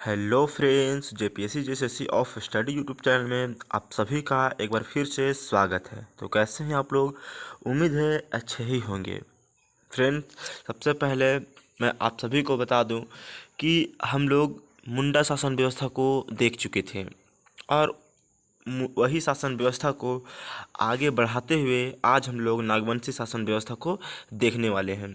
Hello friends, JPSC JSSC of study YouTube channel में आप सभी का एक बार फिर से स्वागत है। तो कैसे हैं आप लोग? उम्मीद है अच्छे ही होंगे। फ्रेंड्स, सबसे पहले मैं आप सभी को बता दूं कि हम लोग मुंडा शासन व्यवस्था को देख चुके थे और वही शासन व्यवस्था को आगे बढ़ाते हुए आज हम लोग नागवंशी शासन व्यवस्था को देखने वाले हैं।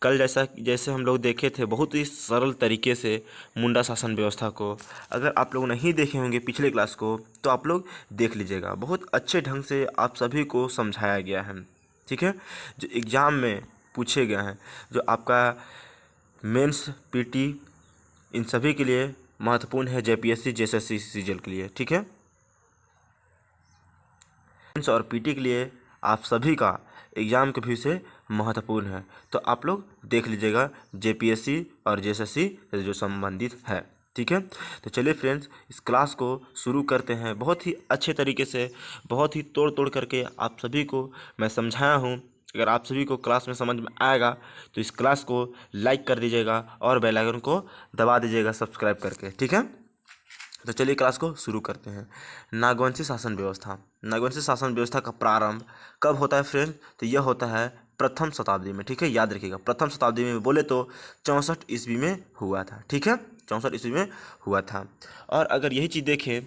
कल जैसे हम लोग देखे थे बहुत ही सरल तरीके से मुंडा शासन व्यवस्था को। अगर आप लोग नहीं देखे होंगे पिछले क्लास को तो आप लोग देख लीजिएगा। बहुत अच्छे ढंग से आप सभी को समझाया गया है, ठीक है। जो एग्ज़ाम में पूछे गए हैं, जो आपका मेंस पीटी, इन सभी के लिए महत्वपूर्ण है, जेपीएससी जेएसएससी सीजीएल के लिए, ठीक है। मेंस और पीटी के लिए आप सभी का एग्ज़ाम के व्यू से महत्वपूर्ण है। तो आप लोग देख लीजिएगा जेपीएससी और जेएसएससी से जो संबंधित है, ठीक है। तो चलिए फ्रेंड्स, इस क्लास को शुरू करते हैं। बहुत ही अच्छे तरीके से, बहुत ही तोड़ तोड़ करके आप सभी को मैं समझाया हूँ। अगर आप सभी को क्लास में समझ में आएगा तो इस क्लास को लाइक कर दीजिएगा और बेल आइकन को दबा दीजिएगा सब्सक्राइब करके, ठीक है। तो चलिए क्लास को शुरू करते हैं। नागवंशी शासन व्यवस्था। नागवंशी शासन व्यवस्था का प्रारंभ कब होता है फ्रेंड? तो यह होता है प्रथम शताब्दी में, ठीक है। याद रखिएगा, प्रथम शताब्दी में बोले तो 64 ईस्वी में हुआ था, ठीक है। 64 ईस्वी में हुआ था। और अगर यही चीज़ देखें,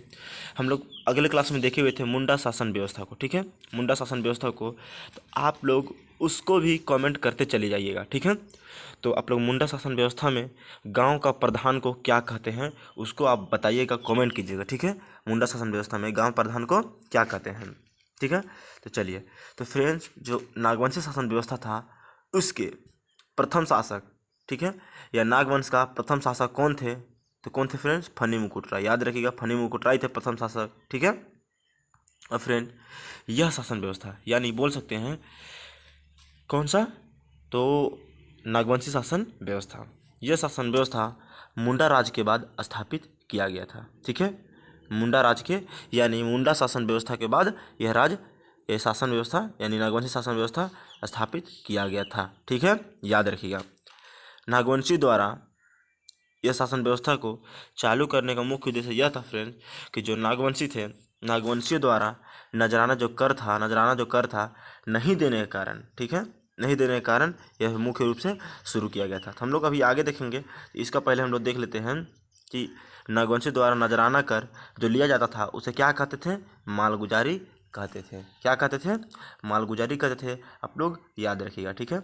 हम लोग अगले क्लास में देखे हुए थे मुंडा शासन व्यवस्था को, ठीक है। मुंडा शासन व्यवस्था को तो आप लोग उसको भी कमेंट करते चले जाइएगा, ठीक है। तो आप लोग मुंडा शासन व्यवस्था में गांव का प्रधान को क्या कहते हैं उसको आप बताइएगा, कमेंट कीजिएगा, ठीक है। मुंडा शासन व्यवस्था में गांव प्रधान को क्या कहते हैं, ठीक है। तो चलिए, तो फ्रेंड्स, जो नागवंशी शासन व्यवस्था था उसके प्रथम शासक, ठीक है, या नागवंश का प्रथम शासक कौन थे? तो कौन थे फ्रेंड्स? फनी मुकुट राय। याद रखिएगा, फनी मुकुट राय थे प्रथम शासक, ठीक है। और फ्रेंड, यह शासन व्यवस्था यानी बोल सकते हैं कौन सा? तो नागवंशी शासन व्यवस्था। यह शासन व्यवस्था मुंडा राज के बाद स्थापित किया गया था, ठीक है। मुंडा राज के यानी मुंडा शासन व्यवस्था के बाद यह शासन व्यवस्था यानी नागवंशी शासन व्यवस्था स्थापित किया गया था, ठीक है। याद रखिएगा, नागवंशी द्वारा यह शासन व्यवस्था को चालू करने का मुख्य उद्देश्य यह था फ्रेंड्स कि जो नागवंशी थे, नागवंशियों द्वारा नजराना जो कर था नहीं देने के कारण, ठीक है, नहीं देने के कारण यह मुख्य रूप से शुरू किया गया था। तो हम लोग अभी आगे देखेंगे। इसका पहले हम लोग देख लेते हैं कि नागवंशी द्वारा नजराना कर जो लिया जाता था उसे क्या कहते थे? मालगुजारी कहते थे। क्या कहते थे? मालगुजारी कहते थे। आप लोग याद रखिएगा, ठीक है।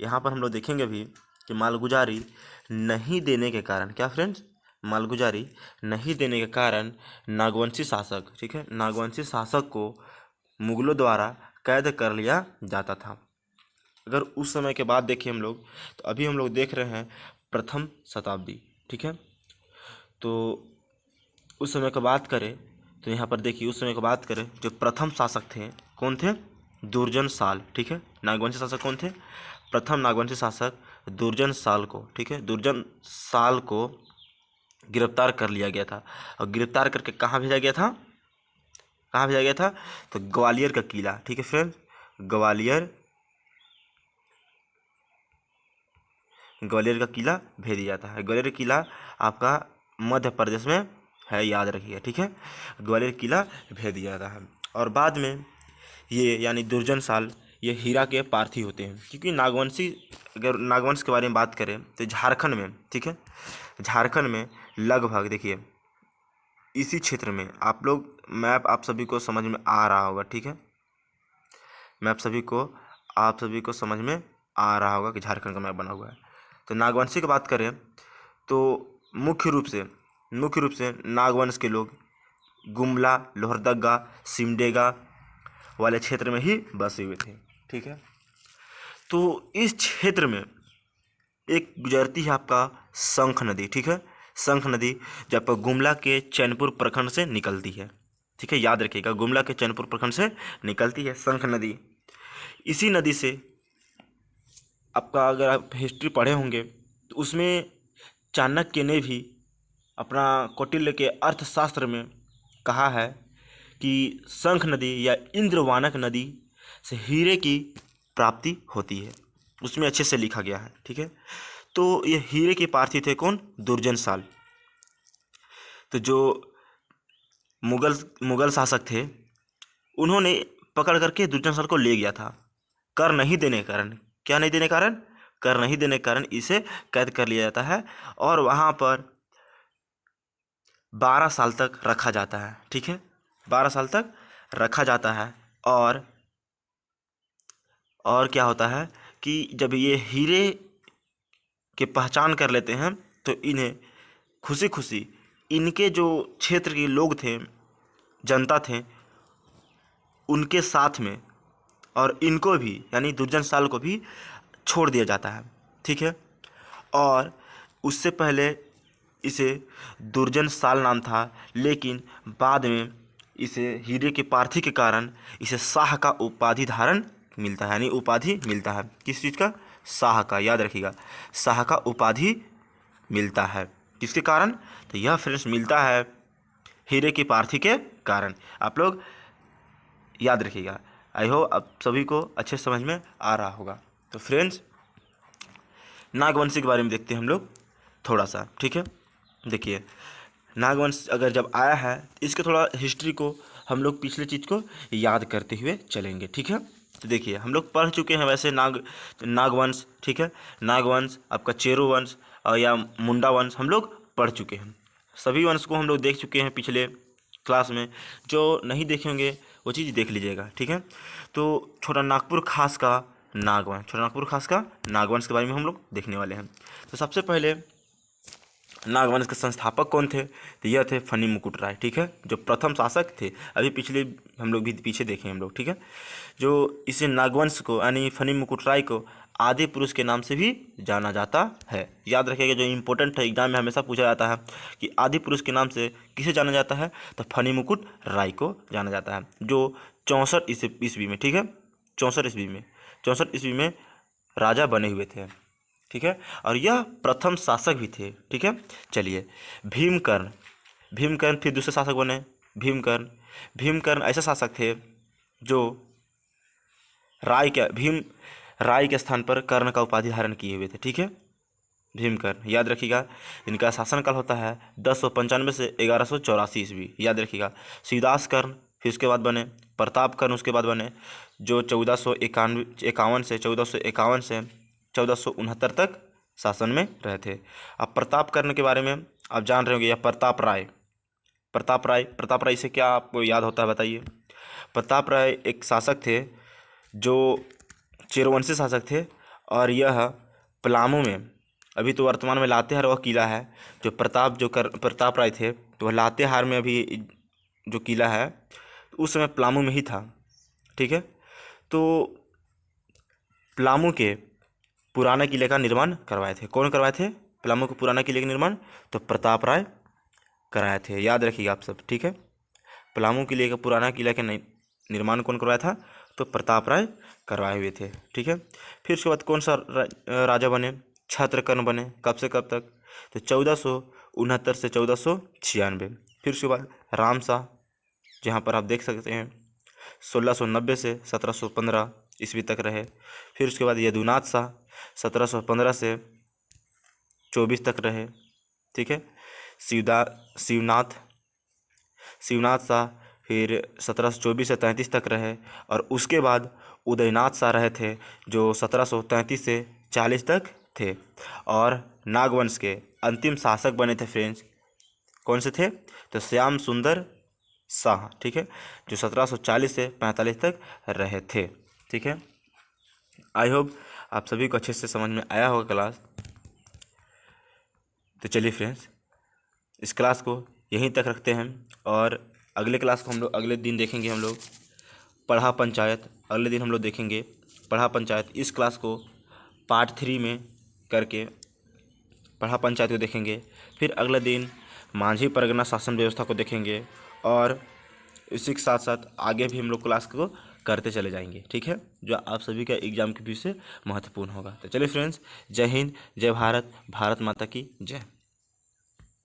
यहाँ पर हम लोग देखेंगे भी कि मालगुजारी नहीं देने के कारण, क्या फ्रेंड्स? मालगुजारी नहीं देने के कारण नागवंशी शासक, ठीक है, नागवंशी शासक को मुगलों द्वारा कैद कर लिया जाता था। अगर उस समय के बाद देखें हम लोग, तो अभी हम लोग देख रहे हैं प्रथम शताब्दी, ठीक है। तो उस समय की बात करें तो यहाँ पर देखिए, उस समय की बात करें जो प्रथम शासक थे, कौन थे? दुर्जन साल, ठीक है। नागवंशी शासक कौन थे? प्रथम नागवंशी शासक दुर्जन साल को, ठीक है, दुर्जन साल को गिरफ्तार कर लिया गया था। और गिरफ्तार करके कहाँ भेजा गया था? कहाँ भेजा गया था? तो ग्वालियर का किला, ठीक है फ्रेंड, ग्वालियर ग्वालियर का किला भेज दिया जाता है। ग्वालियर किला आपका मध्य प्रदेश में है, याद रखिए, ठीक है। ग्वालियर किला भेज दिया जाता है। और बाद में ये यानी दुर्जन साल ये हीरा के पार्थी होते हैं, क्योंकि नागवंशी, अगर नागवंश के बारे में बात करें तो झारखंड में, ठीक है, झारखंड में लगभग देखिए इसी क्षेत्र में आप लोग, मैप आप सभी को समझ में आ रहा होगा, ठीक है। मैप आप सभी को समझ में आ रहा होगा कि झारखंड का मैप बना हुआ है। तो नागवंशी की बात करें तो मुख्य रूप से नागवंश के लोग गुमला, लोहरदगा, सिमडेगा वाले क्षेत्र में ही बसे हुए थे, ठीक है। तो इस क्षेत्र में एक गुजरती है आपका शंख नदी, ठीक है। शंख नदी जो आपका गुमला के चैनपुर प्रखंड से निकलती है, ठीक है। याद रखिएगा, गुमला के चैनपुर प्रखंड से निकलती है शंख नदी। इसी नदी से आपका, अगर आप हिस्ट्री पढ़े होंगे तो उसमें चाणक्य ने भी अपना कौटिल्य के अर्थशास्त्र में कहा है कि शंख नदी या इंद्रवानक नदी से हीरे की प्राप्ति होती है। उसमें अच्छे से लिखा गया है, ठीक है। तो ये हीरे के पार्थी थे कौन? दुर्जन साल। तो जो मुगल शासक थे उन्होंने पकड़ करके दुर्जन को ले गया था। कर नहीं देने के कारण, क्या नहीं देने के कारण, कर नहीं देने के कारण इसे कैद कर लिया जाता है और वहाँ पर 12 साल तक रखा जाता है। ठीक है, 12 साल तक रखा जाता है। और क्या होता है कि जब ये हीरे की पहचान कर लेते हैं तो इन्हें खुशी खुशी इनके जो क्षेत्र के लोग थे, जनता थे, उनके साथ में और इनको भी यानी दुर्जन साल को भी छोड़ दिया जाता है। ठीक है, और उससे पहले इसे दुर्जन साल नाम था, लेकिन बाद में इसे हीरे की पार्थी के कारण इसे शाह का उपाधि धारण मिलता है, यानी उपाधि मिलता है। किस चीज़ का? शाह का, याद रखिएगा, शाह का उपाधि मिलता है। किसके कारण? तो यह फ्रेंड्स मिलता है हीरे की पार्थी के कारण। आप लोग याद रखिएगा। आई होप आप सभी को अच्छे समझ में आ रहा होगा। तो फ्रेंड्स नागवंशी के बारे में देखते हैं हम लोग थोड़ा सा। ठीक है, देखिए नागवंश अगर जब आया है इसके थोड़ा हिस्ट्री को हम लोग पिछले चीज़ को याद करते हुए चलेंगे। ठीक है, तो देखिए हम लोग पढ़ चुके हैं वैसे नागवंश। ठीक है, नागवंश, आपका चेरो वंश और या मुंडा वंश हम लोग पढ़ चुके हैं। सभी वंश को हम लोग देख चुके हैं पिछले क्लास में। जो नहीं देखे होंगे वो चीज़ देख लीजिएगा। ठीक है, तो छोटा नागपुर खास का नागवंश, छोटा नागपुर खास का नागवंश के बारे में हम लोग देखने वाले हैं। तो सबसे पहले नागवंश के संस्थापक कौन थे? तो यह थे फनी मुकुट राय। ठीक है, जो प्रथम शासक थे। अभी पिछले हम लोग भी पीछे देखें हम लोग। ठीक है, जो इसे नागवंश को यानी फनी मुकुट राय को आदि पुरुष के नाम से भी जाना जाता है। याद रखिएगा, जो इम्पोर्टेंट है, एग्जाम में हमेशा पूछा जाता है कि आदि पुरुष के नाम से किसे जाना जाता है, तो फनी मुकुट राय को जाना जाता है, जो 64 ईस्वी में, ठीक है, 64 ईस्वी में राजा बने हुए थे। ठीक है, और यह प्रथम शासक भी थे। ठीक है, चलिए भीमकर्ण, भीमकर्ण फिर दूसरे शासक बने। भीमकर्ण ऐसे शासक थे जो राय के स्थान पर कर्ण का उपाधि धारण किए हुए थे। ठीक है, भीमकर्ण याद रखिएगा। इनका शासनकाल होता है 1095 से 1184 ईस्वी। याद रखिएगा। शिवदास कर्ण फिर उसके बाद बने, प्रताप कर्ण उसके बाद बने, जो 1451 से 1469 तक शासन में रहे थे। अब प्रताप कर्ण के बारे में आप जान रहे होंगे, या प्रताप राय से क्या आपको याद होता है बताइए। प्रताप राय एक शासक थे जो चेरोवंशी शासक थे, और यह पलामू में, अभी तो वर्तमान में लातेहार वह किला है, जो प्रताप राय थे तो वह लातेहार में अभी जो किला है उस समय पलामू में ही था। ठीक है, तो पलामू के पुराना किले का निर्माण करवाए थे। कौन करवाए थे पलामू के पुराना किले का निर्माण? तो प्रताप राय कराए थे। याद रखिएगा आप सब। ठीक है, पलामू किले का पुराना किला का निर्माण कौन करवाया था? तो प्रताप राय करवाए हुए थे। ठीक है, फिर उसके बाद कौन सा राजा बने? छत्रकर्ण बने। कब से कब तक? तो 1469 से 1496। फिर उसके बाद रामशाह, जहाँ पर आप देख सकते हैं 1690 से 1715 ईस्वी तक रहे। फिर उसके बाद यदुनाथ शाह 1715 से 24 तक रहे। ठीक है, शिवनाथ शाह फिर 1724 से 33 तक रहे। और उसके बाद उदयनाथ शाह रहे थे, जो 1733 से 40 तक थे। और नागवंश के अंतिम शासक बने थे फ्रेंड्स, कौन से थे? तो श्याम सुंदर शाह। ठीक है, जो 1740 से 45 तक रहे थे। ठीक है, आई होप आप सभी को अच्छे से समझ में आया होगा क्लास। तो चलिए फ्रेंड्स, इस क्लास को यहीं तक रखते हैं, और अगले क्लास को हम लोग अगले दिन देखेंगे। हम लोग पढ़ा पंचायत अगले दिन हम लोग देखेंगे, पढ़ा पंचायत। इस क्लास को पार्ट 3 में करके पढ़ा पंचायत को देखेंगे। फिर अगले दिन मांझी परगना शासन व्यवस्था को देखेंगे, और इसी के साथ साथ आगे भी हम लोग क्लास को करते चले जाएंगे। ठीक है, जो आप सभी का एग्जाम के व्यू से महत्वपूर्ण होगा। तो चलिए फ्रेंड्स, जय हिंद, जय भारत, भारत माता की जय।